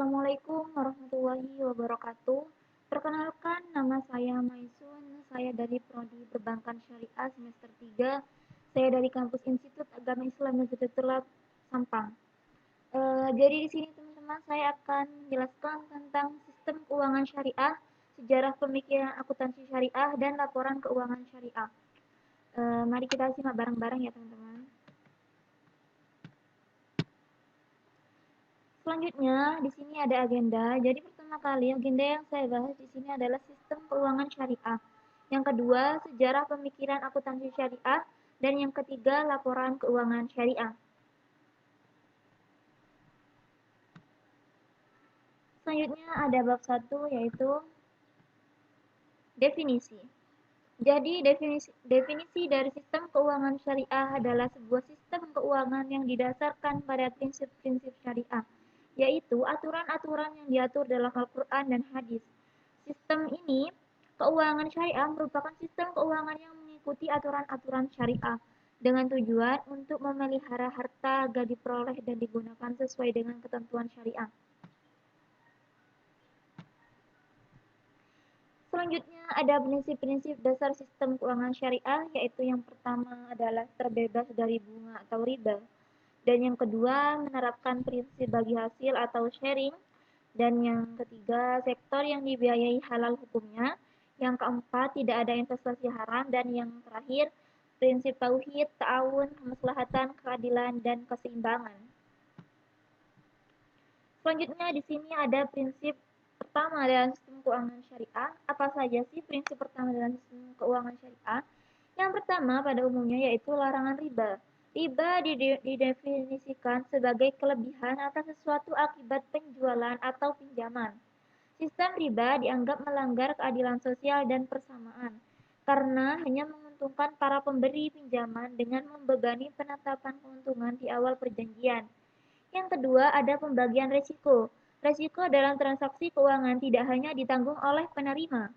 Assalamualaikum warahmatullahi wabarakatuh. Perkenalkan, nama saya Maisun. Saya dari Prodi Perbankan Syariah semester 3. Saya dari kampus Institut Agama Islam Nahdlatul Ulama Sampang. Jadi di sini teman-teman saya akan menjelaskan tentang sistem keuangan syariah, sejarah pemikiran akuntansi syariah, dan laporan keuangan syariah. Mari kita simak bareng-bareng ya teman-teman. Selanjutnya, di sini ada agenda. Jadi pertama kali agenda yang saya bahas di sini adalah sistem keuangan syariah. Yang kedua, sejarah pemikiran akuntansi syariah. Dan yang ketiga, laporan keuangan syariah. Selanjutnya ada bab 1 yaitu definisi. Jadi definisi dari sistem keuangan syariah adalah sebuah sistem keuangan yang didasarkan pada prinsip-prinsip syariah, yaitu aturan-aturan yang diatur dalam Al-Quran dan hadis. Sistem ini, keuangan syariah merupakan sistem keuangan yang mengikuti aturan-aturan syariah dengan tujuan untuk memelihara harta agar diperoleh dan digunakan sesuai dengan ketentuan syariah. Selanjutnya ada prinsip-prinsip dasar sistem keuangan syariah, yaitu yang pertama adalah terbebas dari bunga atau riba. Dan yang kedua menerapkan prinsip bagi hasil atau sharing. Dan yang ketiga sektor yang dibiayai halal hukumnya. Yang keempat tidak ada investasi haram. Dan yang terakhir prinsip tauhid, ta'awun, kemaslahatan, keadilan, dan keseimbangan. Selanjutnya di sini ada prinsip pertama dalam sistem keuangan syariah. Apa saja sih prinsip pertama dalam sistem keuangan syariah? Yang pertama pada umumnya yaitu larangan riba. Riba didefinisikan sebagai kelebihan atas sesuatu akibat penjualan atau pinjaman. Sistem riba dianggap melanggar keadilan sosial dan persamaan karena hanya menguntungkan para pemberi pinjaman dengan membebani penetapan keuntungan di awal perjanjian. Yang kedua, ada pembagian resiko. Resiko dalam transaksi keuangan tidak hanya ditanggung oleh penerima.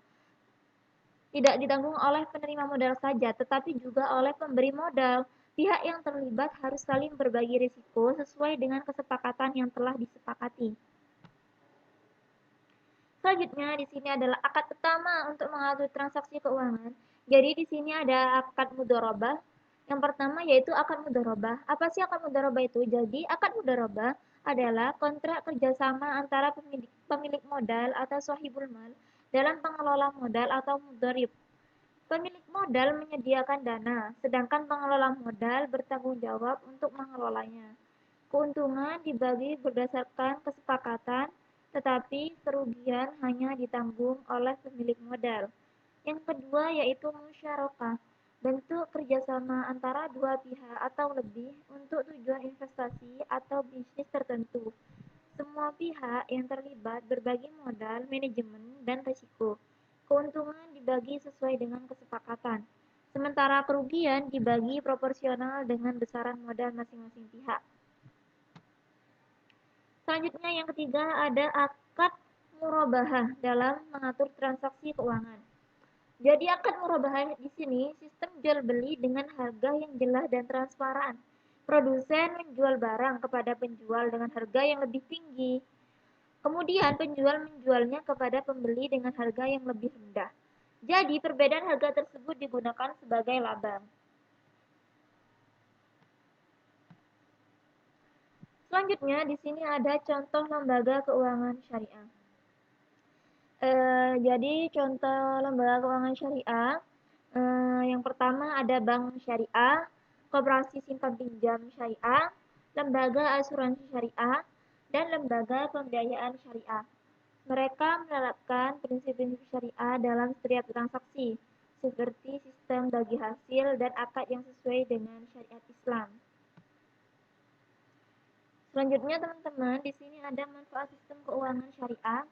Tidak ditanggung oleh penerima modal saja, tetapi juga oleh pemberi modal. Pihak yang terlibat harus saling berbagi risiko sesuai dengan kesepakatan yang telah disepakati. Selanjutnya di sini adalah akad utama untuk mengatur transaksi keuangan. Jadi di sini ada akad mudharabah. Yang pertama yaitu akad mudharabah. Apa sih akad mudharabah itu? Jadi akad mudharabah adalah kontrak kerjasama antara pemilik modal atau sahibul mal dalam pengelola modal atau mudharib. Pemilik modal menyediakan dana, sedangkan pengelola modal bertanggung jawab untuk mengelolanya. Keuntungan dibagi berdasarkan kesepakatan, tetapi kerugian hanya ditanggung oleh pemilik modal. Yang kedua yaitu musyarakah, bentuk kerjasama antara dua pihak atau lebih untuk tujuan investasi atau bisnis tertentu. Semua pihak yang terlibat berbagi modal, manajemen, dan risiko. Keuntungan dibagi sesuai dengan kesepakatan, sementara kerugian dibagi proporsional dengan besaran modal masing-masing pihak. Selanjutnya yang ketiga ada akad murabahah dalam mengatur transaksi keuangan. Jadi akad murabahah di sini sistem jual beli dengan harga yang jelas dan transparan. Produsen menjual barang kepada penjual dengan harga yang lebih tinggi. Kemudian penjual menjualnya kepada pembeli dengan harga yang lebih rendah. Jadi perbedaan harga tersebut digunakan sebagai laba. Selanjutnya di sini ada contoh lembaga keuangan syariah. Jadi contoh lembaga keuangan syariah yang pertama ada bank syariah, koperasi simpan pinjam syariah, lembaga asuransi syariah, dan lembaga pembiayaan syariah. Mereka menerapkan prinsip-prinsip syariah dalam setiap transaksi, seperti sistem bagi hasil dan akad yang sesuai dengan syariat Islam. Selanjutnya teman-teman, di sini ada manfaat sistem keuangan syariah.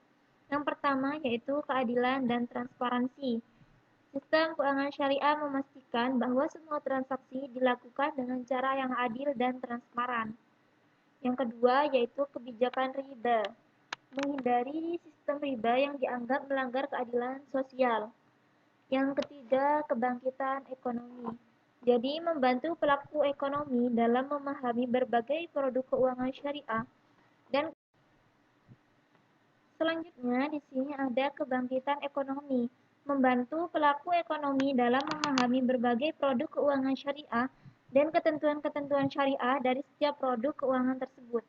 Yang pertama yaitu keadilan dan transparansi. Sistem keuangan syariah memastikan bahwa semua transaksi dilakukan dengan cara yang adil dan transparan. Yang kedua yaitu kebijakan riba. Menghindari sistem riba yang dianggap melanggar keadilan sosial. Yang ketiga, kebangkitan ekonomi. Jadi membantu pelaku ekonomi dalam memahami berbagai produk keuangan syariah dan Selanjutnya, di sini ada kebangkitan ekonomi, membantu pelaku ekonomi dalam memahami berbagai produk keuangan syariah dan ketentuan-ketentuan syariah dari setiap produk keuangan tersebut.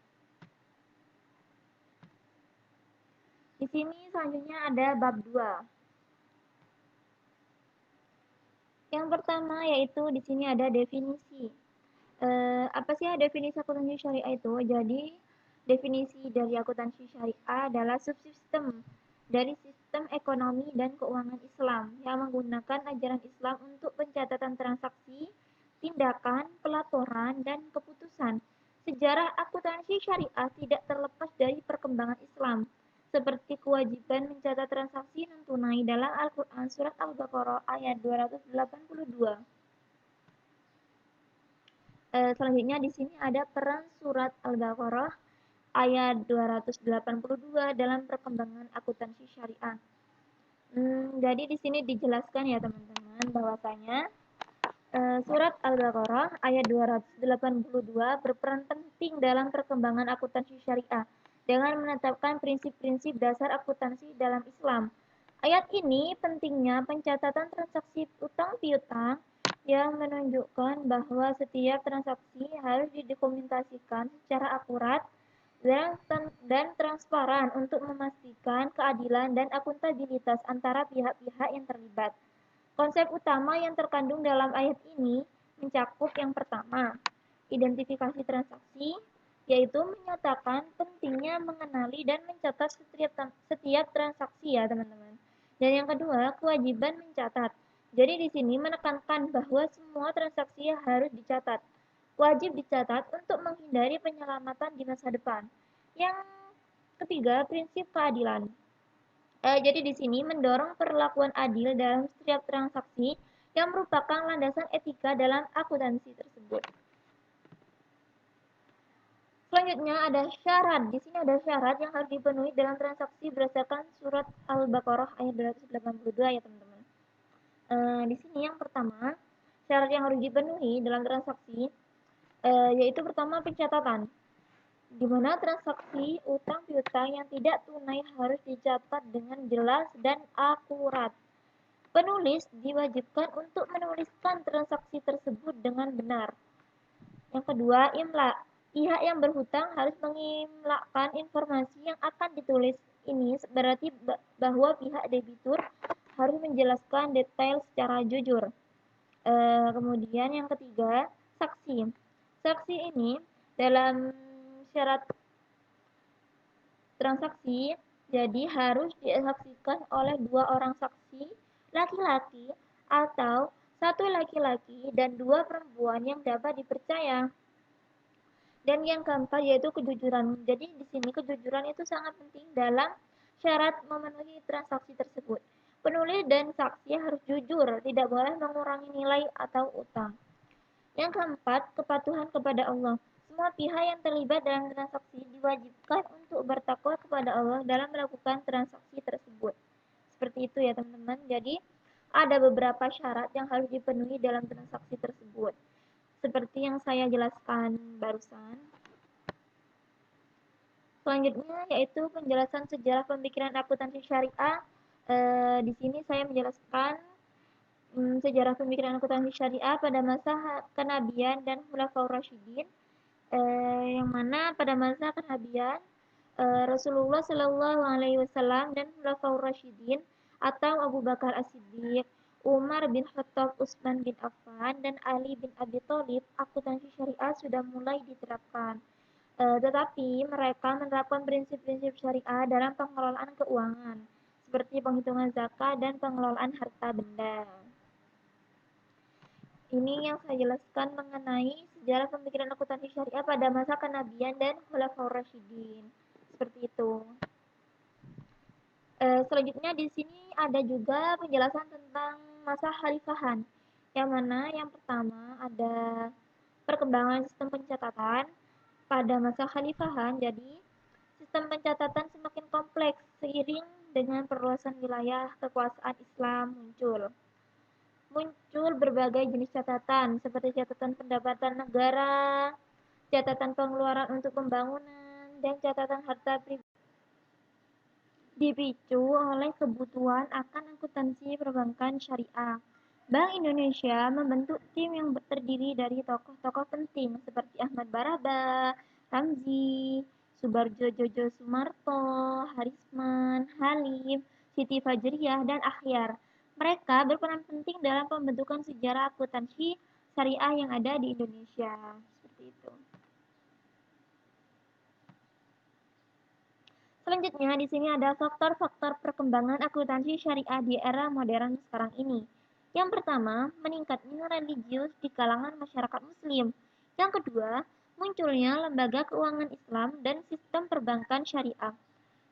Di sini selanjutnya ada bab 2. Yang pertama yaitu di sini ada definisi. Apa sih definisi akuntansi syariah itu? Jadi, definisi dari akuntansi syariah adalah subsistem dari sistem ekonomi dan keuangan Islam yang menggunakan ajaran Islam untuk pencatatan transaksi, tindakan, pelaporan, dan keputusan. Sejarah akuntansi syariah tidak terlepas dari perkembangan Islam, seperti kewajiban mencatat transaksi non-tunai dalam Al-Quran Surat Al-Baqarah ayat 282. Selanjutnya di sini ada peran surat Al-Baqarah ayat 282 dalam perkembangan akuntansi syariah. Jadi di sini dijelaskan ya teman-teman bahwasanya surat Al-Baqarah ayat 282 berperan penting dalam perkembangan akuntansi syariah dengan menetapkan prinsip-prinsip dasar akuntansi dalam Islam. Ayat ini pentingnya pencatatan transaksi utang piutang yang menunjukkan bahwa setiap transaksi harus didokumentasikan secara akurat dan transparan untuk memastikan keadilan dan akuntabilitas antara pihak-pihak yang terlibat. Konsep utama yang terkandung dalam ayat ini mencakup yang pertama, identifikasi transaksi, yaitu menyatakan pentingnya mengenali dan mencatat setiap transaksi ya teman-teman. Dan yang kedua, kewajiban mencatat. Jadi di sini menekankan bahwa semua transaksi harus dicatat. Wajib dicatat untuk menghindari penyelamatan di masa depan. Yang ketiga, prinsip keadilan. Jadi di sini mendorong perlakuan adil dalam setiap transaksi yang merupakan landasan etika dalam akuntansi tersebut. Selanjutnya ada syarat. Di sini ada syarat yang harus dipenuhi dalam transaksi berdasarkan surat Al-Baqarah ayat 282 ya teman-teman. Di sini yang pertama, syarat yang harus dipenuhi dalam transaksi yaitu pertama pencatatan, di mana transaksi utang piutang yang tidak tunai harus dicatat dengan jelas dan akurat. Penulis diwajibkan untuk menuliskan transaksi tersebut dengan benar. Yang kedua, imla. Pihak yang berhutang harus mengimlakan informasi yang akan ditulis. Ini berarti bahwa pihak debitur harus menjelaskan detail secara jujur. Kemudian yang ketiga, saksi. Saksi ini dalam syarat transaksi jadi harus disaksikan oleh 2 orang saksi laki-laki atau 1 laki-laki dan 2 perempuan yang dapat dipercaya. Dan yang keempat yaitu kejujuran. Jadi di sini kejujuran itu sangat penting dalam syarat memenuhi transaksi tersebut. Penulis dan saksi harus jujur, tidak boleh mengurangi nilai atau utang. Yang keempat, kepatuhan kepada Allah. Semua pihak yang terlibat dalam transaksi diwajibkan untuk bertakwa kepada Allah dalam melakukan transaksi tersebut. Seperti itu ya teman-teman. Jadi ada beberapa syarat yang harus dipenuhi dalam transaksi tersebut. Seperti yang saya jelaskan barusan. Selanjutnya yaitu penjelasan sejarah pemikiran akuntansi syariah. Di sini saya menjelaskan sejarah pemikiran akuntansi syariah pada masa kenabian dan Khulafaur Rasyidin, yang mana pada masa kenabian Rasulullah Shallallahu Alaihi Wasallam dan Khulafaur Rasyidin atau Abu Bakar As-Siddiq, Umar bin Khattab, Utsman bin Affan, dan Ali bin Abi Thalib, akuntansi syariah sudah mulai diterapkan. Tetapi mereka menerapkan prinsip-prinsip syariah dalam pengelolaan keuangan, seperti penghitungan zakat dan pengelolaan harta benda. Ini yang saya jelaskan mengenai sejarah pemikiran akuntansi syariah pada masa kenabian dan Khulafaur Rasyidin. Seperti itu. Selanjutnya di sini ada juga penjelasan tentang masa khalifahan. Yang mana yang pertama ada perkembangan sistem pencatatan pada masa khalifahan. Jadi sistem pencatatan semakin kompleks seiring dengan perluasan wilayah kekuasaan Islam muncul berbagai jenis catatan seperti catatan pendapatan negara, catatan pengeluaran untuk pembangunan, dan catatan harta pribadi. dipicu oleh kebutuhan akan akuntansi perbankan syariah. Bank Indonesia membentuk tim yang terdiri dari tokoh-tokoh penting seperti Ahmad Baraba, Ramzi, Subarjo Jojo Sumarto, Harisman, Halim, Siti Fajriyah, dan Akhyar. Mereka berperan penting dalam pembentukan sejarah akuntansi syariah yang ada di Indonesia. Seperti itu. Selanjutnya, di sini ada faktor-faktor perkembangan akuntansi syariah di era modern sekarang ini. Yang pertama, meningkatnya religius di kalangan masyarakat Muslim. Yang kedua, munculnya lembaga keuangan Islam dan sistem perbankan syariah.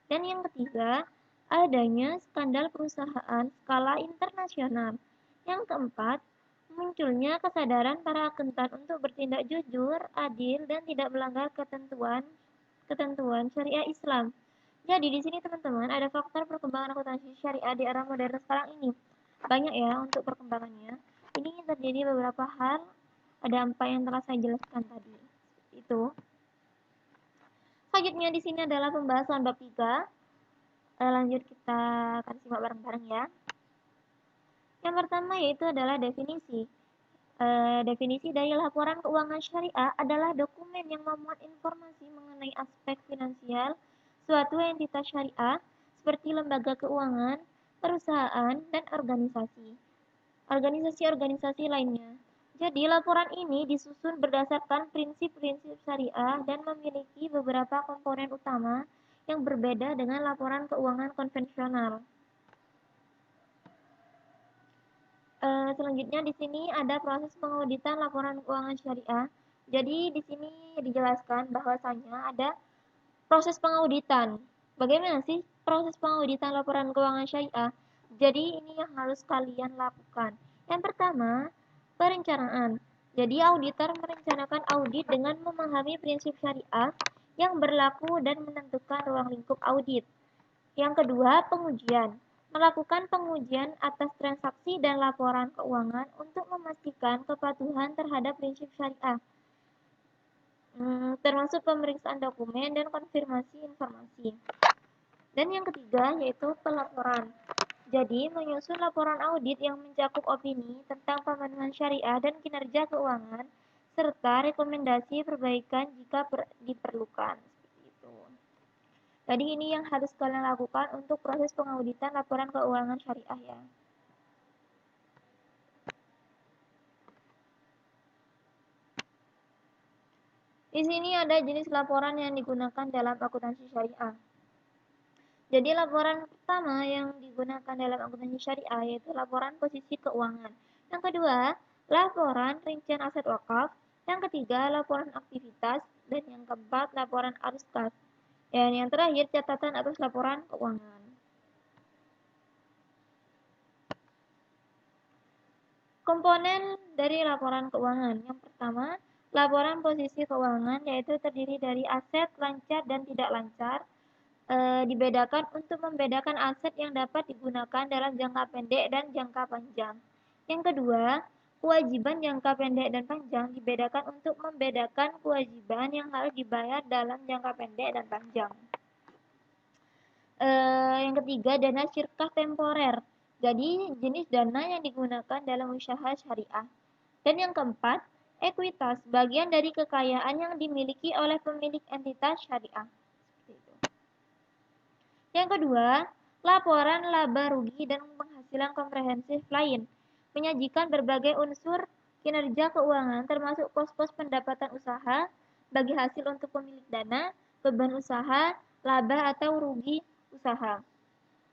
Dan yang ketiga, adanya skandal perusahaan skala internasional. Yang keempat, munculnya kesadaran para akuntan untuk bertindak jujur, adil, dan tidak melanggar ketentuan syariah Islam. Jadi di sini teman-teman ada faktor perkembangan akuntansi syariah di era modern sekarang ini. Banyak ya untuk perkembangannya. Ini terjadi beberapa hal, ada apa yang telah saya jelaskan tadi. Itu. Selanjutnya di sini adalah pembahasan bab 3. Lanjut kita akan simak bareng-bareng ya. Yang pertama yaitu adalah definisi. Definisi dari laporan keuangan syariah adalah dokumen yang memuat informasi mengenai aspek finansial suatu entitas syariah seperti lembaga keuangan, perusahaan, dan organisasi lainnya. Jadi, laporan ini disusun berdasarkan prinsip-prinsip syariah dan memiliki beberapa komponen utama yang berbeda dengan laporan keuangan konvensional. Selanjutnya di sini ada proses pengauditan laporan keuangan syariah. Jadi di sini dijelaskan bahwasanya ada proses pengauditan. Bagaimana sih proses pengauditan laporan keuangan syariah? Jadi ini yang harus kalian lakukan. Yang pertama, perencanaan. Jadi auditor merencanakan audit dengan memahami prinsip syariah yang berlaku dan menentukan ruang lingkup audit. Yang kedua, pengujian. Melakukan pengujian atas transaksi dan laporan keuangan untuk memastikan kepatuhan terhadap prinsip syariah, termasuk pemeriksaan dokumen dan konfirmasi informasi. Dan yang ketiga, yaitu pelaporan. Jadi, menyusun laporan audit yang mencakup opini tentang pemenuhan syariah dan kinerja keuangan, serta rekomendasi perbaikan jika diperlukan. Seperti itu. Jadi ini yang harus kalian lakukan untuk proses pengauditan laporan keuangan syariah ya. Di sini ada jenis laporan yang digunakan dalam akuntansi syariah. Jadi laporan pertama yang digunakan dalam akuntansi syariah yaitu laporan posisi keuangan. Yang kedua, laporan rincian aset wakaf. Yang ketiga, laporan aktivitas. Dan yang keempat, laporan arus kas. Dan yang terakhir, catatan atas laporan keuangan. Komponen dari laporan keuangan. Yang pertama, laporan posisi keuangan yaitu terdiri dari aset lancar dan tidak lancar. Dibedakan untuk membedakan aset yang dapat digunakan dalam jangka pendek dan jangka panjang. Yang kedua, kewajiban jangka pendek dan panjang dibedakan untuk membedakan kewajiban yang harus dibayar dalam jangka pendek dan panjang. Yang ketiga, dana syirkah temporer. Jadi, jenis dana yang digunakan dalam usaha syariah. Dan yang keempat, ekuitas, bagian dari kekayaan yang dimiliki oleh pemilik entitas syariah. Yang kedua, laporan laba rugi dan penghasilan komprehensif lain, menyajikan berbagai unsur kinerja keuangan termasuk pos-pos pendapatan usaha, bagi hasil untuk pemilik dana, beban usaha, laba atau rugi usaha.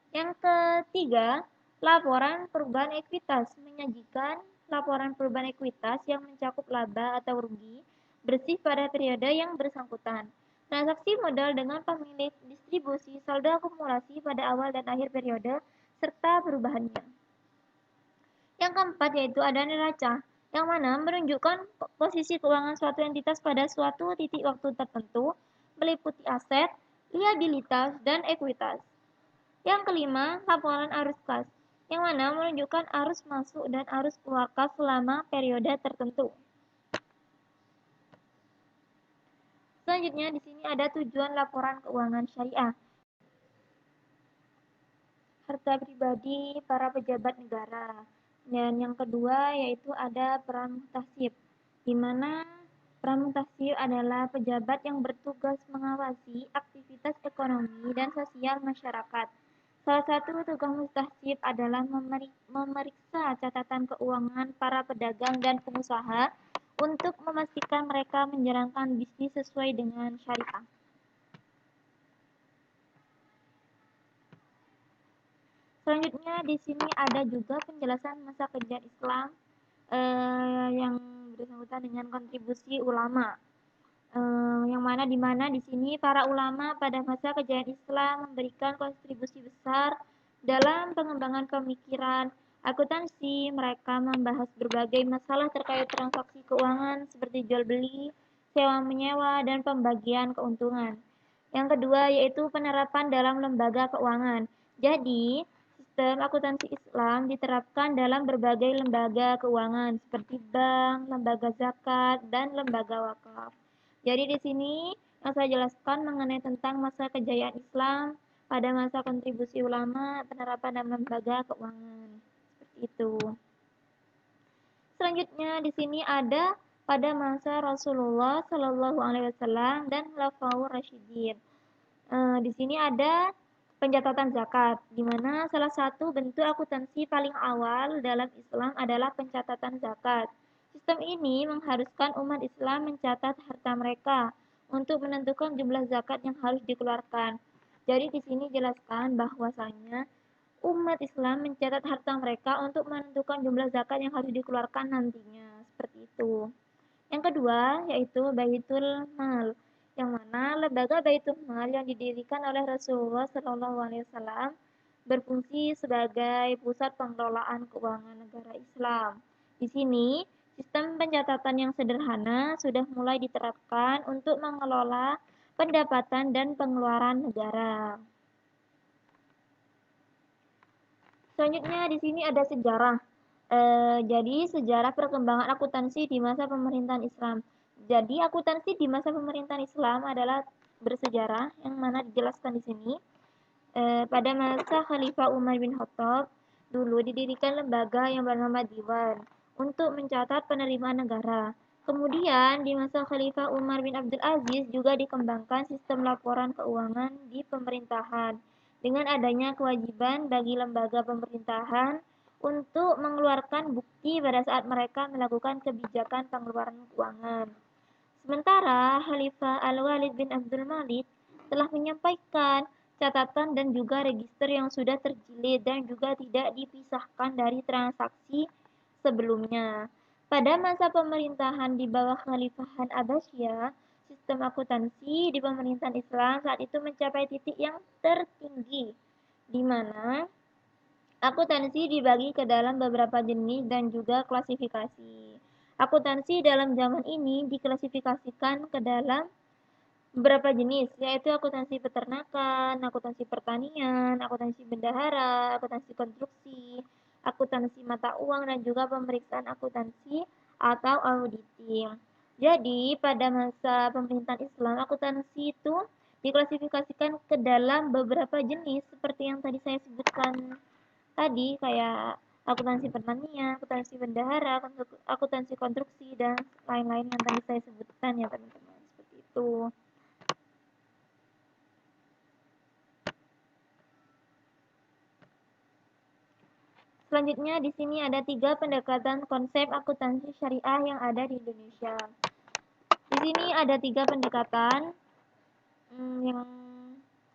Yang ketiga, laporan perubahan ekuitas, menyajikan laporan perubahan ekuitas yang mencakup laba atau rugi bersih pada periode yang bersangkutan. Transaksi modal dengan pemilik distribusi saldo akumulasi pada awal dan akhir periode, serta perubahannya. Yang keempat yaitu ada neraca, yang mana menunjukkan posisi keuangan suatu entitas pada suatu titik waktu tertentu, meliputi aset, liabilitas, dan ekuitas. Yang kelima, laporan arus kas, yang mana menunjukkan arus masuk dan arus keluar kas selama periode tertentu. Selanjutnya di sini ada tujuan laporan keuangan syariah. harta pribadi para pejabat negara. Dan yang kedua yaitu ada peran muhtasib, di mana peran muhtasib adalah pejabat yang bertugas mengawasi aktivitas ekonomi dan sosial masyarakat. Salah satu tugas muhtasib adalah memeriksa catatan keuangan para pedagang dan pengusaha untuk memastikan mereka menjalankan bisnis sesuai dengan syariah. Selanjutnya di sini ada juga penjelasan masa kejayaan Islam yang bersangkutan dengan kontribusi ulama. Yang mana di mana di sini para ulama pada masa kejayaan Islam memberikan kontribusi besar dalam pengembangan pemikiran akuntansi. Mereka membahas berbagai masalah terkait transaksi keuangan seperti jual beli, sewa menyewa, dan pembagian keuntungan. Yang kedua yaitu penerapan dalam lembaga keuangan. Jadi, sistem akuntansi Islam diterapkan dalam berbagai lembaga keuangan seperti bank, lembaga zakat, dan lembaga wakaf. Jadi di sini yang saya jelaskan mengenai tentang masa kejayaan Islam pada masa kontribusi ulama penerapan dalam lembaga keuangan. Seperti itu. Selanjutnya di sini ada pada masa Rasulullah Shallallahu Alaihi Wasallam dan Khulafaur Rasyidin. Di sini ada pencatatan zakat, di mana salah satu bentuk akuntansi paling awal dalam Islam adalah pencatatan zakat. Sistem ini mengharuskan umat Islam mencatat harta mereka untuk menentukan jumlah zakat yang harus dikeluarkan. Jadi di sini jelaskan bahwasanya umat Islam mencatat harta mereka untuk menentukan jumlah zakat yang harus dikeluarkan nantinya. Seperti itu. Yang kedua yaitu Baitul Mal, yang mana lembaga Baitul Mal yang didirikan oleh Rasulullah Shallallahu Alaihi Wasallam berfungsi sebagai pusat pengelolaan keuangan negara Islam. Di sini, sistem pencatatan yang sederhana sudah mulai diterapkan untuk mengelola pendapatan dan pengeluaran negara. Selanjutnya di sini ada sejarah. Jadi sejarah perkembangan akuntansi di masa pemerintahan Islam. Jadi akuntansi di masa pemerintahan Islam adalah bersejarah yang mana dijelaskan di sini. Pada masa Khalifah Umar bin Khattab dulu didirikan lembaga yang bernama Diwan untuk mencatat penerimaan negara. Kemudian di masa Khalifah Umar bin Abdul Aziz juga dikembangkan sistem laporan keuangan di pemerintahan dengan adanya kewajiban bagi lembaga pemerintahan untuk mengeluarkan bukti pada saat mereka melakukan kebijakan pengeluaran keuangan. Sementara Khalifah Al-Walid bin Abdul Malik telah menyampaikan catatan dan juga register yang sudah terjilid dan juga tidak dipisahkan dari transaksi sebelumnya. Pada masa pemerintahan di bawah Khalifahan Abbasiyah, sistem akuntansi di pemerintahan Islam saat itu mencapai titik yang tertinggi, di mana akuntansi dibagi ke dalam beberapa jenis dan juga klasifikasi. Akuntansi dalam zaman ini diklasifikasikan ke dalam beberapa jenis, yaitu akuntansi peternakan, akuntansi pertanian, akuntansi bendahara, akuntansi konstruksi, akuntansi mata uang, dan juga pemeriksaan akuntansi atau auditing. Jadi, pada masa pemerintahan Islam, akuntansi itu diklasifikasikan ke dalam beberapa jenis seperti yang tadi saya sebutkan tadi, kayak akuntansi pertanian, akuntansi bendahara, akuntansi konstruksi, dan lain-lain yang tadi saya sebutkan ya teman-teman. Seperti itu. Selanjutnya di sini ada 3 pendekatan konsep akuntansi syariah yang ada di Indonesia. Di sini ada 3 pendekatan yang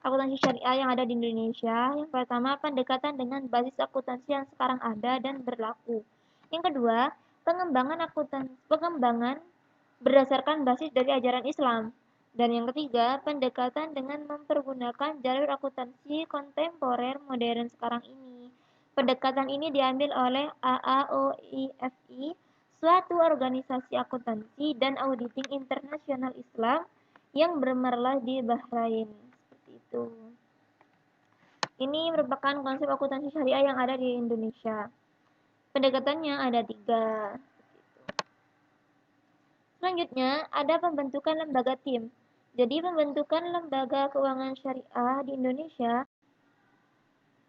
akuntansi syariah yang ada di Indonesia. Yang pertama, pendekatan dengan basis akuntansi yang sekarang ada dan berlaku. Yang kedua, pengembangan berdasarkan basis dari ajaran Islam. Dan yang ketiga, pendekatan dengan mempergunakan jalur akuntansi kontemporer modern sekarang ini. Pendekatan ini diambil oleh AAOIFI, suatu organisasi akuntansi dan auditing internasional Islam yang bermarkas di Bahrain. Seperti itu. Ini merupakan konsep akuntansi syariah yang ada di Indonesia. Pendekatannya ada 3. Selanjutnya, ada pembentukan lembaga tim. Jadi, pembentukan lembaga keuangan syariah di Indonesia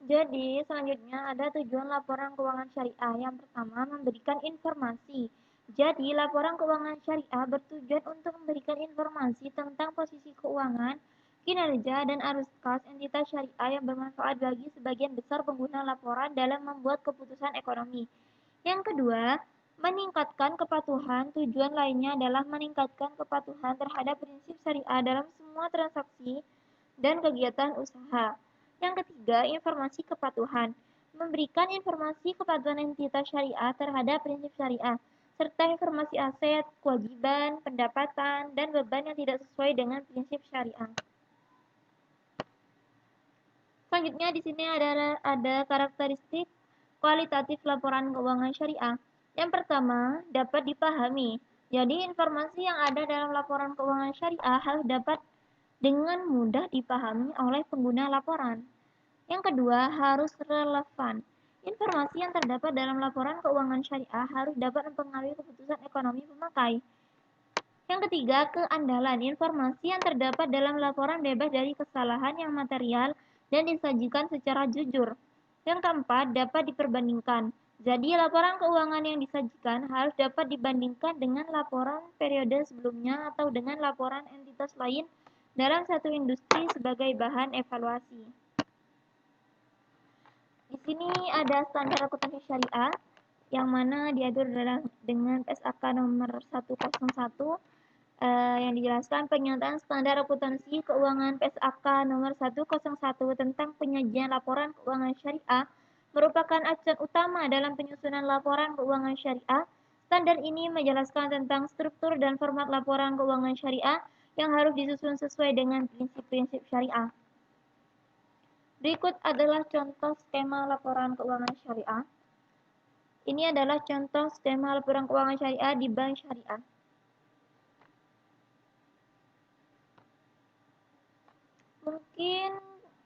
Jadi, selanjutnya ada tujuan laporan keuangan syariah. Yang pertama, memberikan informasi. Jadi, laporan keuangan syariah bertujuan untuk memberikan informasi tentang posisi keuangan, kinerja, dan arus kas entitas syariah yang bermanfaat bagi sebagian besar pengguna laporan dalam membuat keputusan ekonomi. Yang kedua, meningkatkan kepatuhan. Tujuan lainnya adalah meningkatkan kepatuhan terhadap prinsip syariah dalam semua transaksi dan kegiatan usaha. Yang ketiga, informasi kepatuhan. Memberikan informasi kepatuhan entitas syariah terhadap prinsip syariah, serta informasi aset, kewajiban, pendapatan, dan beban yang tidak sesuai dengan prinsip syariah. Selanjutnya di sini ada karakteristik kualitatif laporan keuangan syariah. Yang pertama, dapat dipahami. Jadi informasi yang ada dalam laporan keuangan syariah harus dapat dengan mudah dipahami oleh pengguna laporan. Yang kedua, harus relevan. Informasi yang terdapat dalam laporan keuangan syariah harus dapat mempengaruhi keputusan ekonomi pemakai. Yang ketiga, keandalan. Informasi yang terdapat dalam laporan bebas dari kesalahan yang material dan disajikan secara jujur. Yang keempat, dapat diperbandingkan. Jadi, laporan keuangan yang disajikan harus dapat dibandingkan dengan laporan periode sebelumnya atau dengan laporan entitas lain dalam satu industri sebagai bahan evaluasi. Di sini ada standar akuntansi syariah yang mana diatur dengan PSAK nomor 101 yang dijelaskan penyataan standar akuntansi keuangan PSAK nomor 101 tentang penyajian laporan keuangan syariah merupakan acuan utama dalam penyusunan laporan keuangan syariah. Standar ini menjelaskan tentang struktur dan format laporan keuangan syariah yang harus disusun sesuai dengan prinsip-prinsip syariah. Berikut adalah contoh skema laporan keuangan syariah. Ini adalah contoh skema laporan keuangan syariah di bank syariah. Mungkin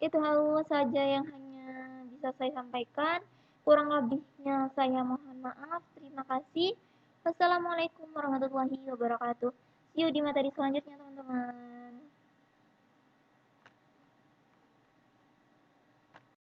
itu hal saja yang hanya bisa saya sampaikan. Kurang lebihnya saya mohon maaf. Terima kasih. Wassalamualaikum warahmatullahi wabarakatuh. See you di materi selanjutnya, teman-teman.